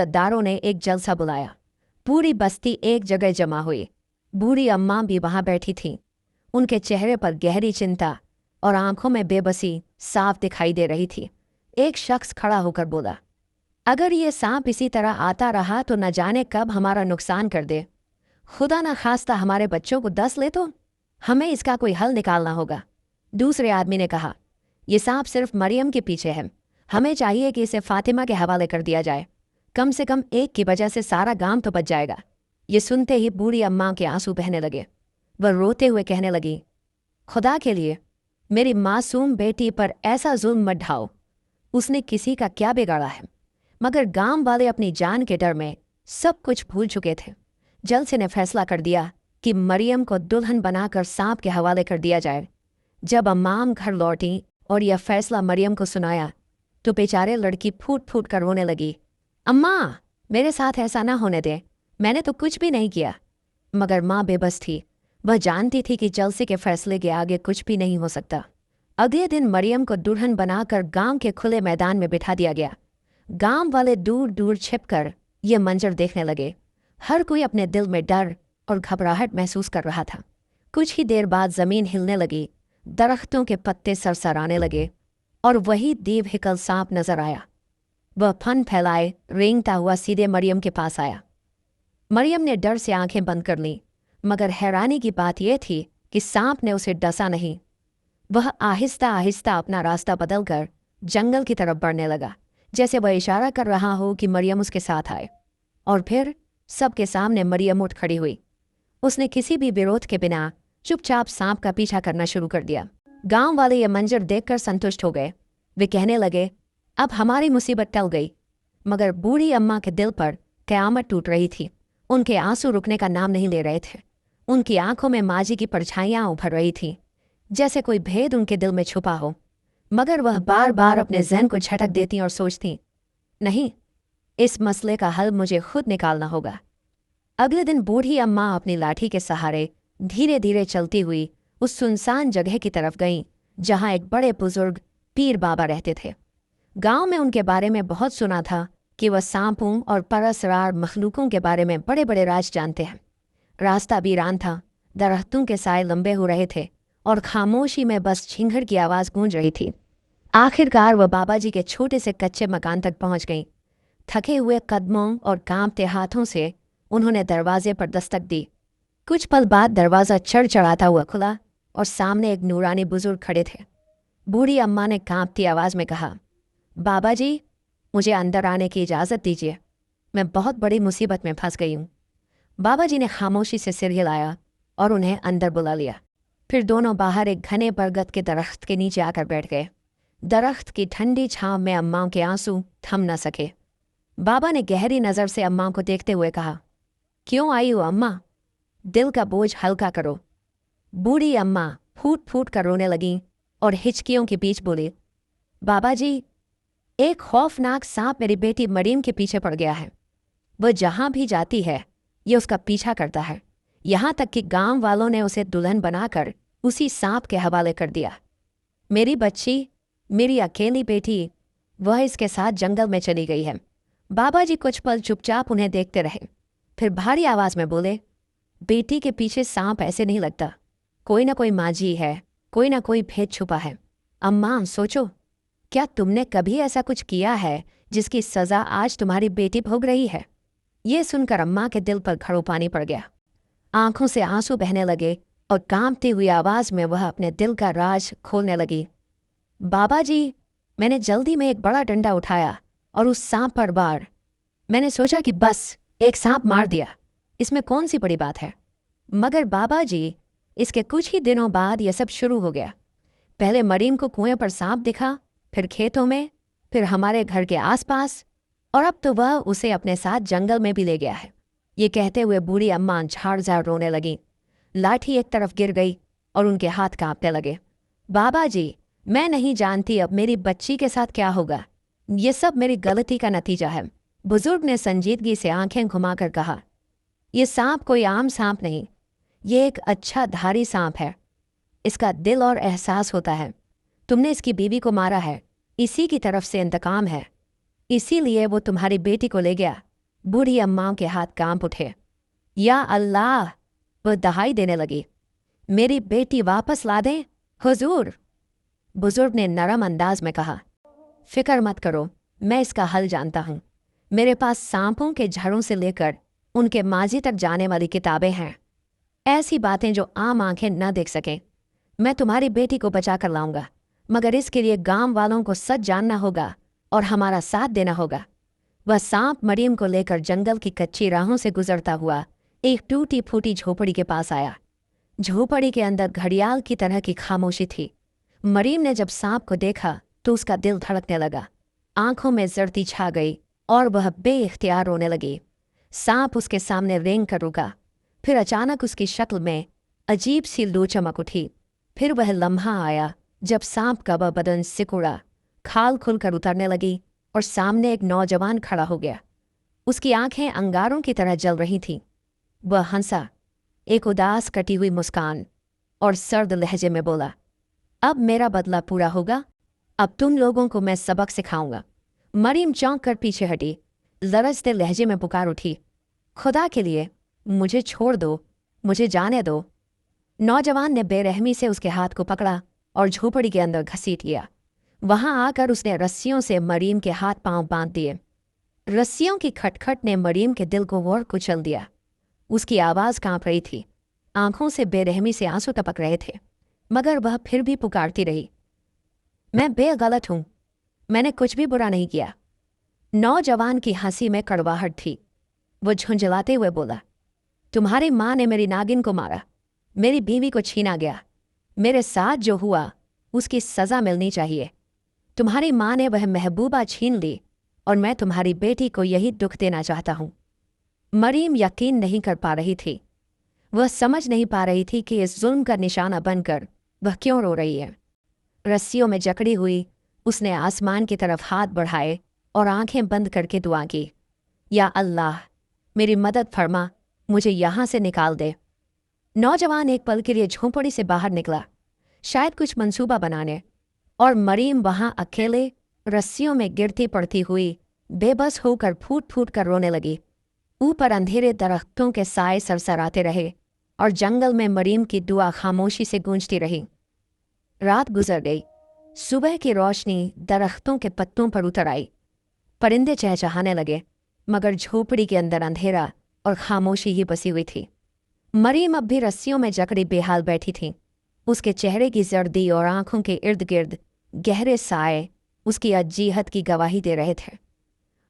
सरदारों ने एक जलसा बुलाया। पूरी बस्ती एक जगह जमा हुई। बूढ़ी अम्मा भी वहां बैठी थीं। उनके चेहरे पर गहरी चिंता और आंखों में बेबसी साफ दिखाई दे रही थी। एक शख्स खड़ा होकर बोला, अगर ये सांप इसी तरह आता रहा तो न जाने कब हमारा नुकसान कर दे। खुदा न खास्ता हमारे बच्चों को डस ले तो हमें इसका कोई हल निकालना होगा। दूसरे आदमी ने कहा, ये सांप सिर्फ मरियम के पीछे है। हमें चाहिए कि इसे फातिमा के हवाले कर दिया जाए। कम से कम एक की वजह से सारा गांव तो बच जाएगा। ये सुनते ही बूढ़ी अम्मा के आंसू बहने लगे। वह रोते हुए कहने लगी, खुदा के लिए मेरी मासूम बेटी पर ऐसा जुल्म मत ढाओ। उसने किसी का क्या बिगाड़ा है। मगर गांव वाले अपनी जान के डर में सब कुछ भूल चुके थे। जलसे ने फैसला कर दिया कि मरियम को दुल्हन बनाकर सांप के हवाले कर दिया जाए। जब अम्माम घर लौटी और यह फैसला मरियम को सुनाया तो बेचारे लड़की फूट फूट कर रोने लगी। अम्मा, मेरे साथ ऐसा ना होने दे, मैंने तो कुछ भी नहीं किया। मगर माँ बेबस थी। वह जानती थी कि जलसे के फैसले के आगे कुछ भी नहीं हो सकता। अगले दिन मरियम को दुल्हन बनाकर गांव के खुले मैदान में बिठा दिया गया। गांव वाले दूर दूर छिपकर ये मंजर देखने लगे। हर कोई अपने दिल में डर और घबराहट महसूस कर रहा था। कुछ ही देर बाद जमीन हिलने लगी, दरख्तों के पत्ते सरसराने लगे और वही दीव हिकल सांप नजर आया। वह फन फैलाए रेंगता हुआ सीधे मरियम के पास आया। मरियम ने डर से आंखें बंद कर लीं, मगर हैरानी की बात यह थी कि सांप ने उसे डसा नहीं। वह आहिस्ता आहिस्ता अपना रास्ता बदलकर जंगल की तरफ बढ़ने लगा, जैसे वह इशारा कर रहा हो कि मरियम उसके साथ आए। और फिर सबके सामने मरियम उठ खड़ी हुई। उसने किसी भी विरोध के बिना चुपचाप सांप का पीछा करना शुरू कर दिया। गांव वाले ये मंजर देखकर संतुष्ट हो गए। वे कहने लगे, अब हमारी मुसीबत टल गई। मगर बूढ़ी अम्मा के दिल पर क़यामत टूट रही थी। उनके आंसू रुकने का नाम नहीं ले रहे थे। उनकी आंखों में माजी की परछाइयां उभर रही थीं, जैसे कोई भेद उनके दिल में छुपा हो। मगर वह बार बार अपने ज़हन को झटक देती और सोचती, नहीं, इस मसले का हल मुझे खुद निकालना होगा। अगले दिन बूढ़ी अम्मा अपनी लाठी के सहारे धीरे धीरे चलती हुई उस सुनसान जगह की तरफ गईं जहां एक बड़े बुजुर्ग पीर बाबा रहते थे। गांव में उनके बारे में बहुत सुना था कि वह सांपों और परअसरार मखलूकों के बारे में बड़े बड़े राज जानते हैं। रास्ता वीरान था, दरख्तों के साए लंबे हो रहे थे और खामोशी में बस झिंगड़ की आवाज़ गूंज रही थी। आखिरकार वह बाबा जी के छोटे से कच्चे मकान तक पहुंच गईं। थके हुए कदमों और कांपते हाथों से उन्होंने दरवाजे पर दस्तक दी। कुछ पल बाद दरवाज़ा चढ़चढ़ाता हुआ खुला और सामने एक नूरानी बुजुर्ग खड़े थे। बूढ़ी अम्मा ने कांपती आवाज़ में कहा, बाबा जी, मुझे अंदर आने की इजाज़त दीजिए। मैं बहुत बड़ी मुसीबत में फंस गई हूँ। बाबा जी ने खामोशी से सिर हिलाया और उन्हें अंदर बुला लिया। फिर दोनों बाहर एक घने बरगद के दरख्त के नीचे आकर बैठ गए। दरख्त की ठंडी छांव में अम्माओं के आंसू थम न सके। बाबा ने गहरी नज़र से अम्माओं को देखते हुए कहा, क्यों आई हो अम्मा? दिल का बोझ हल्का करो। बूढ़ी अम्मा फूट फूट कर रोने लगीं और हिचकियों के बीच बोली, बाबा जी, एक खौफनाक सांप मेरी बेटी मरीम के पीछे पड़ गया है। वह जहाँ भी जाती है ये उसका पीछा करता है। यहाँ तक कि गांव वालों ने उसे दुल्हन बनाकर उसी सांप के हवाले कर दिया। मेरी बच्ची, मेरी अकेली बेटी, वह इसके साथ जंगल में चली गई है। बाबा जी कुछ पल चुपचाप उन्हें देखते रहे, फिर भारी आवाज़ में बोले, बेटी के पीछे सांप ऐसे नहीं लगता। कोई ना कोई माजी है, कोई ना कोई भेद छुपा है। अम्मा सोचो, क्या तुमने कभी ऐसा कुछ किया है जिसकी सज़ा आज तुम्हारी बेटी भोग रही है? ये सुनकर अम्मा के दिल पर खड़ो पानी पड़ गया। आंखों से आंसू बहने लगे और कांपती हुई आवाज़ में वह अपने दिल का राज खोलने लगी। बाबा जी, मैंने जल्दी में एक बड़ा डंडा उठाया और उस सांप पर वार। मैंने सोचा कि बस एक सांप मार दिया, इसमें कौन सी बड़ी बात है। मगर बाबा जी, इसके कुछ ही दिनों बाद यह सब शुरू हो गया। पहले मरीम को कुएं पर सांप दिखा, फिर खेतों में, फिर हमारे घर के आसपास, और अब तो वह उसे अपने साथ जंगल में भी ले गया है। ये कहते हुए बूढ़ी अम्मा झाड़ झाड़ रोने लगी। लाठी एक तरफ गिर गई और उनके हाथ कांपने लगे। बाबा जी, मैं नहीं जानती अब मेरी बच्ची के साथ क्या होगा। ये सब मेरी गलती का नतीजा है। बुजुर्ग ने संजीदगी से आंखें घुमाकर कहा, ये सांप कोई आम सांप नहीं, ये एक अच्छा धारी सांप है। इसका दिल और एहसास होता है। तुमने इसकी बीवी को मारा है, इसी की तरफ से इंतकाम है। इसीलिए वो तुम्हारी बेटी को ले गया बूढ़ी अम्मा के हाथ कांप उठे। या अल्लाह, वह दहाई देने लगी। मेरी बेटी वापस ला दें हुजूर। बुजुर्ग ने नरम अंदाज में कहा, फिक्र मत करो, मैं इसका हल जानता हूं। मेरे पास सांपों के झड़ों से लेकर उनके माजी तक जाने वाली किताबें हैं। ऐसी बातें जो आम आंखें न देख सकें। मैं तुम्हारी बेटी को बचा कर लाऊंगा, मगर इसके लिए गांव वालों को सच जानना होगा और हमारा साथ देना होगा। वह सांप मरियम को लेकर जंगल की कच्ची राहों से गुजरता हुआ एक टूटी फूटी झोपड़ी के पास आया। झोपड़ी के अंदर घड़ियाल की तरह की खामोशी थी। मरीम ने जब सांप को देखा तो उसका दिल धड़कने लगा, आंखों में जर्दी छा गई और वह बेइख्तियार रोने लगी। सांप उसके सामने रेंग कर रुका, फिर अचानक उसकी शक्ल में अजीब सी लू चमक उठी। फिर वह लम्हा आया जब सांप का वह बदन सिकुड़ा, खाल खुलकर उतरने लगी और सामने एक नौजवान खड़ा हो गया। उसकी आंखें अंगारों की तरह जल रही थीं। वह हंसा, एक उदास कटी हुई मुस्कान, और सर्द लहजे में बोला, अब मेरा बदला पूरा होगा। अब तुम लोगों को मैं सबक सिखाऊंगा। मरीम चौंक कर पीछे हटी, लरजते लहजे में पुकार उठी, खुदा के लिए मुझे छोड़ दो, मुझे जाने दो। नौजवान ने बेरहमी से उसके हाथ को पकड़ा और झोपड़ी के अंदर घसीट लिया। वहां आकर उसने रस्सियों से मरीम के हाथ पांव बांध दिए। रस्सियों की खटखट ने मरीम के दिल को और कुचल दिया। उसकी आवाज कांप रही थी, आंखों से बेरहमी से आंसू टपक रहे थे, मगर वह फिर भी पुकारती रही, मैं बेगलत हूं, मैंने कुछ भी बुरा नहीं किया। नौजवान की हंसी में कड़वाहट थी। वो झुंझलाते हुए बोला, तुम्हारी माँ ने मेरी नागिन को मारा, मेरी बीवी को छीना गया। मेरे साथ जो हुआ उसकी सजा मिलनी चाहिए। तुम्हारी माँ ने वह महबूबा छीन ली और मैं तुम्हारी बेटी को यही दुख देना चाहता हूं। मरीम यकीन नहीं कर पा रही थी। वह समझ नहीं पा रही थी कि इस जुल्म का निशाना बनकर वह क्यों रो रही है। रस्सियों में जकड़ी हुई उसने आसमान की तरफ हाथ बढ़ाए और आंखें बंद करके दुआ की, या अल्लाह, मेरी मदद फरमा, मुझे यहां से निकाल दे। नौजवान एक पल के लिए झोंपड़ी से बाहर निकला, शायद कुछ मंसूबा बनाने, और मरीम वहां अकेले रस्सियों में गिरती पड़ती हुई बेबस होकर फूट फूट कर रोने लगी। ऊपर अंधेरे दरख्तों के साए सरसराते रहे और जंगल में मरीम की दुआ खामोशी से गूंजती रही। रात गुजर गई। सुबह की रोशनी दरख्तों के पत्तों पर उतर आई। परिंदे चहचहाने लगे, मगर झोपड़ी के अंदर अंधेरा और खामोशी ही बसी हुई थी। मरीम अब भी रस्सियों में जकड़ी बेहाल बैठी थी। उसके चेहरे की जर्दी और आंखों के इर्द गिर्द गहरे साए उसकी अजीहत की गवाही दे रहे थे।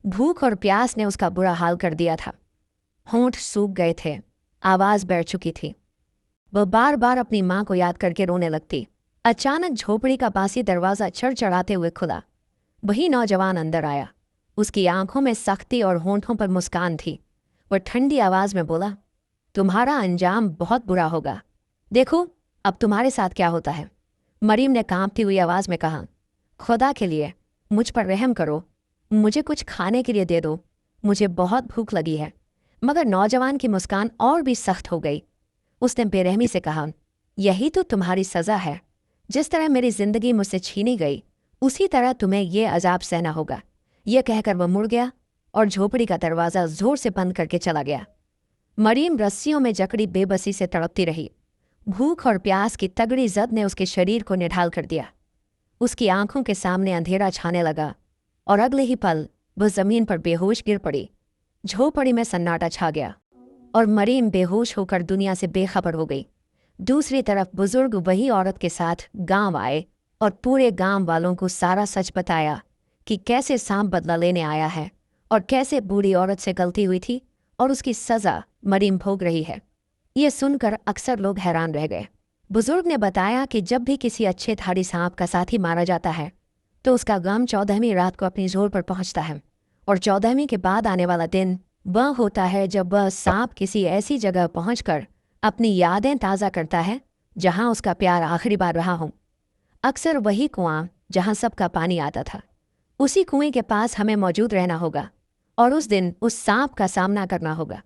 भूख और प्यास ने उसका बुरा हाल कर दिया था। होंठ सूख गए थे, आवाज बैठ चुकी थी। वह बार बार अपनी माँ को याद करके रोने लगती। अचानक झोपड़ी का बासी दरवाज़ा चढ़चढ़ाते हुए खुला। वही नौजवान अंदर आया। उसकी आंखों में सख्ती और होंठों पर मुस्कान थी। वह ठंडी आवाज में बोला, तुम्हारा अंजाम बहुत बुरा होगा। देखो अब तुम्हारे साथ क्या होता है। मरीम ने कांपती हुई आवाज में कहा, खुदा के लिए मुझ पर रहम करो, मुझे कुछ खाने के लिए दे दो, मुझे बहुत भूख लगी है। मगर नौजवान की मुस्कान और भी सख्त हो गई। उसने बेरहमी से कहा, यही तो तुम्हारी सज़ा है। जिस तरह मेरी जिंदगी मुझसे छीनी गई, उसी तरह तुम्हें यह अजाब सहना होगा। यह कहकर वह मुड़ गया और झोपड़ी का दरवाज़ा जोर से बंद करके चला गया। मरीम रस्सियों में जकड़ी बेबसी से तड़पती रही। भूख और प्यास की तगड़ी जद ने उसके शरीर को निढाल कर दिया। उसकी आंखों के सामने अंधेरा छाने लगा और अगले ही पल वह जमीन पर बेहोश गिर पड़ी। झोपड़ी में सन्नाटा छा गया और मरीम बेहोश होकर दुनिया से बेखबर हो गई। दूसरी तरफ बुजुर्ग वही औरत के साथ गांव आए और पूरे गांव वालों को सारा सच बताया कि कैसे सांप बदला लेने आया है और कैसे बूढ़ी औरत से गलती हुई थी और उसकी सज़ा मरीम भोग रही है। ये सुनकर अक्सर लोग हैरान रह गए। बुजुर्ग ने बताया कि जब भी किसी अच्छे धाड़ी सांप का साथी मारा जाता है तो उसका गम 14वीं रात को अपनी जोर पर पहुंचता है, और 14वीं के बाद आने वाला दिन वह होता है जब वह सांप किसी ऐसी जगह पहुंचकर अपनी यादें ताज़ा करता है जहां उसका प्यार आखिरी बार रहा हो। अक्सर वही कुआं जहां सबका पानी आता था, उसी कुएं के पास हमें मौजूद रहना होगा और उस दिन उस सांप का सामना करना होगा।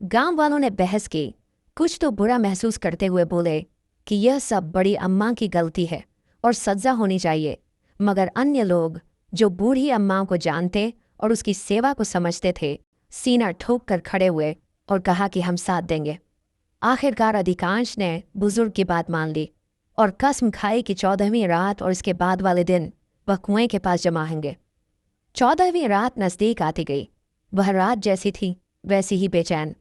गांव वालों ने बहस की। कुछ तो बुरा महसूस करते हुए बोले कि यह सब बड़ी अम्मा की गलती है और सज़ा होनी चाहिए, मगर अन्य लोग जो बूढ़ी अम्मा को जानते और उसकी सेवा को समझते थे सीना ठोक कर खड़े हुए और कहा कि हम साथ देंगे। आखिरकार अधिकांश ने बुजुर्ग की बात मान ली और कसम खाई कि 14वीं रात और इसके बाद वाले दिन वह कुएं के पास जमा होंगे। 14वीं रात नज़दीक आती गई। वह रात जैसी थी वैसी ही बेचैन।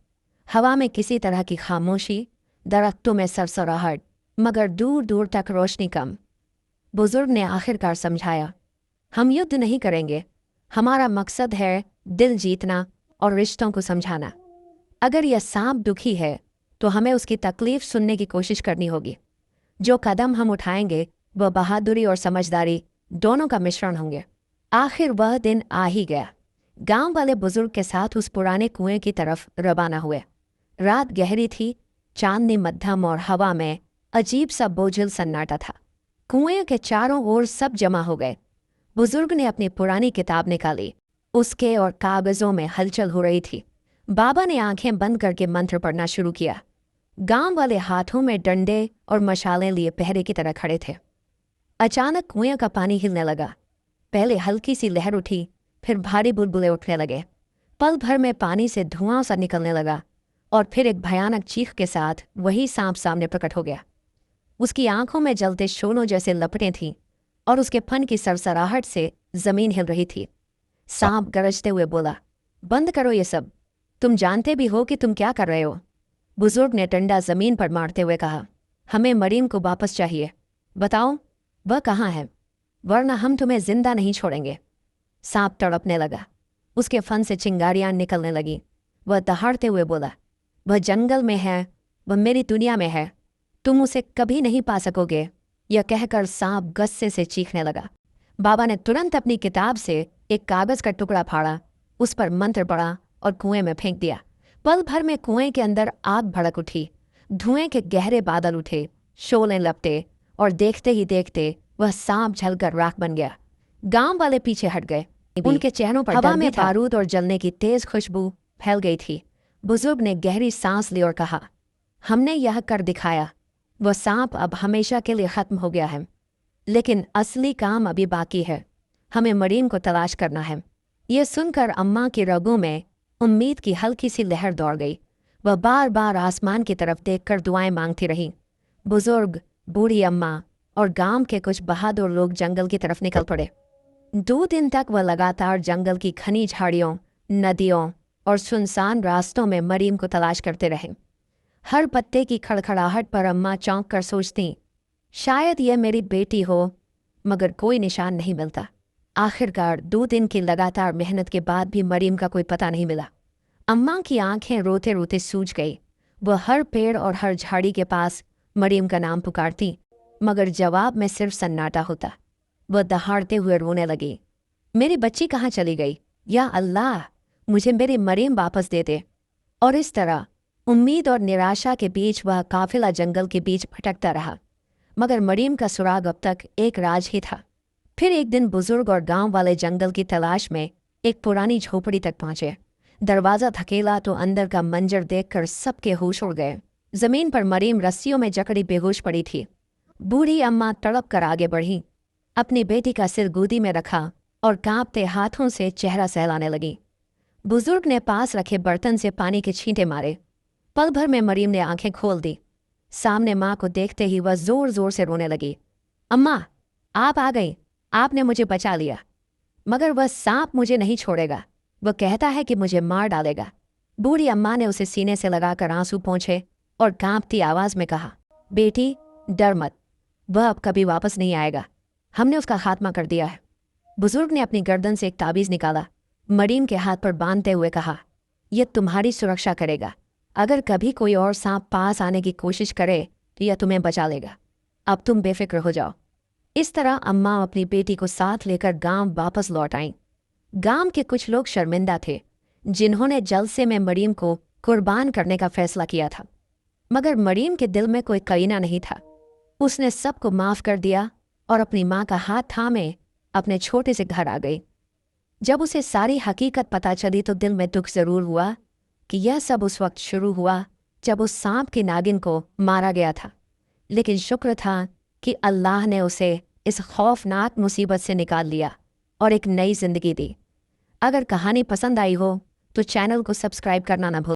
हवा में किसी तरह की खामोशी, दरख्तों में सरसराहट, मगर दूर दूर तक रोशनी कम। बुजुर्ग ने आखिरकार समझाया, हम युद्ध नहीं करेंगे, हमारा मकसद है दिल जीतना और रिश्तों को समझाना। अगर यह सांप दुखी है तो हमें उसकी तकलीफ सुनने की कोशिश करनी होगी। जो कदम हम उठाएंगे वह बहादुरी और समझदारी दोनों का मिश्रण होंगे। आखिर वह दिन आ ही गया। गांव वाले बुजुर्ग के साथ उस पुराने कुएं की तरफ रवाना हुए। रात गहरी थी, चांदनी मध्यम और हवा में अजीब सा बोझिल सन्नाटा था। कुएं के चारों ओर सब जमा हो गए। बुजुर्ग ने अपनी पुरानी किताब निकाली। उसके और कागजों में हलचल हो रही थी। बाबा ने आंखें बंद करके मंत्र पढ़ना शुरू किया। गांव वाले हाथों में डंडे और मशालें लिए पहरे की तरह खड़े थे। अचानक कुएं का पानी हिलने लगा। पहले हल्की सी लहर उठी, फिर भारी बुलबुले उठने लगे। पल भर में पानी से धुआं सा निकलने लगा और फिर एक भयानक चीख के साथ वही सांप सामने प्रकट हो गया। उसकी आंखों में जलते शोलों जैसे लपटें थीं और उसके फन की सरसराहट से जमीन हिल रही थी। सांप गरजते हुए बोला, बंद करो ये सब, तुम जानते भी हो कि तुम क्या कर रहे हो। बुजुर्ग ने डंडा जमीन पर मारते हुए कहा, हमें मरीम को वापस चाहिए। बताओ वह कहाँ है, वरना हम तुम्हें जिंदा नहीं छोड़ेंगे। सांप तड़पने लगा। उसके फन से चिंगारियां निकलने लगी। वह दहाड़ते हुए बोला, वह जंगल में है, वह मेरी दुनिया में है, तुम उसे कभी नहीं पा सकोगे। यह कहकर सांप गुस्से से चीखने लगा। बाबा ने तुरंत अपनी किताब से एक कागज का टुकड़ा फाड़ा, उस पर मंत्र पढ़ा और कुएं में फेंक दिया। पल भर में कुएं के अंदर आग भड़क उठी। धुएं के गहरे बादल उठे, शोलें लपटे और देखते ही देखते वह सांप झलकर राख बन गया। गांव वाले पीछे हट गए। उनके चेहरों पर हवा में बारूद और जलने की तेज खुशबू फैल गई थी। बुजुर्ग ने गहरी सांस ली और कहा, हमने यह कर दिखाया। वह सांप अब हमेशा के लिए खत्म हो गया है, लेकिन असली काम अभी बाकी है। हमें मरीम को तलाश करना है। यह सुनकर अम्मा की रगों में उम्मीद की हल्की सी लहर दौड़ गई। वह बार बार आसमान की तरफ देखकर दुआएं मांगती रही। बुजुर्ग, बूढ़ी अम्मा और गांव के कुछ बहादुर लोग जंगल की तरफ निकल पड़े। 2 दिन तक वह लगातार जंगल की घनी झाड़ियों, नदियों और सुनसान रास्तों में मरीम को तलाश करते रहे। हर पत्ते की खड़खड़ाहट पर अम्मा चौंक कर सोचती, शायद यह मेरी बेटी हो, मगर कोई निशान नहीं मिलता। आखिरकार 2 दिन की लगातार मेहनत के बाद भी मरीम का कोई पता नहीं मिला। अम्मा की आंखें रोते रोते सूज गई। वह हर पेड़ और हर झाड़ी के पास मरीम का नाम पुकारती, मगर जवाब में सिर्फ सन्नाटा होता। वह दहाड़ते हुए रोने लगी, मेरी बच्ची कहाँ चली गई? या अल्लाह, मुझे मेरी मरीम वापस दे दे। और इस तरह उम्मीद और निराशा के बीच वह काफिला जंगल के बीच भटकता रहा, मगर मरीम का सुराग अब तक एक राज ही था। फिर एक दिन बुजुर्ग और गांव वाले जंगल की तलाश में एक पुरानी झोपड़ी तक पहुंचे। दरवाज़ा धकेला तो अंदर का मंजर देखकर सबके होश उड़ गए। जमीन पर मरीम रस्सियों में जकड़ी बेहोश पड़ी थी। बूढ़ी अम्मा तड़प कर आगे बढ़ी, अपनी बेटी का सिर गोदी में रखा और कांपते हाथों से चेहरा सहलाने लगी। बुजुर्ग ने पास रखे बर्तन से पानी के छींटे मारे। पल भर में मरीम ने आंखें खोल दी। सामने माँ को देखते ही वह जोर जोर से रोने लगी। अम्मा, आप आ गई, आपने मुझे बचा लिया, मगर वह सांप मुझे नहीं छोड़ेगा। वह कहता है कि मुझे मार डालेगा। बूढ़ी अम्मा ने उसे सीने से लगाकर आंसू पोंछे और कांपती आवाज में कहा, बेटी डर मत, वह अब कभी वापस नहीं आएगा। हमने उसका खात्मा कर दिया है। बुजुर्ग ने अपनी गर्दन से एक ताबीज निकाला, मरीम के हाथ पर बांधते हुए कहा, यह तुम्हारी सुरक्षा करेगा। अगर कभी कोई और सांप पास आने की कोशिश करे तो यह तुम्हें बचा लेगा। अब तुम बेफिक्र हो जाओ। इस तरह अम्मा अपनी बेटी को साथ लेकर गांव वापस लौट आईं। गांव के कुछ लोग शर्मिंदा थे, जिन्होंने जलसे में मरीम को कुर्बान करने का फैसला किया था, मगर मरीम के दिल में कोई करीना नहीं था। उसने सबको माफ कर दिया और अपनी माँ का हाथ थामे अपने छोटे से घर आ गई। जब उसे सारी हकीकत पता चली तो दिल में दुख जरूर हुआ कि यह सब उस वक्त शुरू हुआ जब उस सांप की नागिन को मारा गया था, लेकिन शुक्र था कि अल्लाह ने उसे इस खौफनाक मुसीबत से निकाल लिया और एक नई जिंदगी दी। अगर कहानी पसंद आई हो तो चैनल को सब्सक्राइब करना ना भूलें।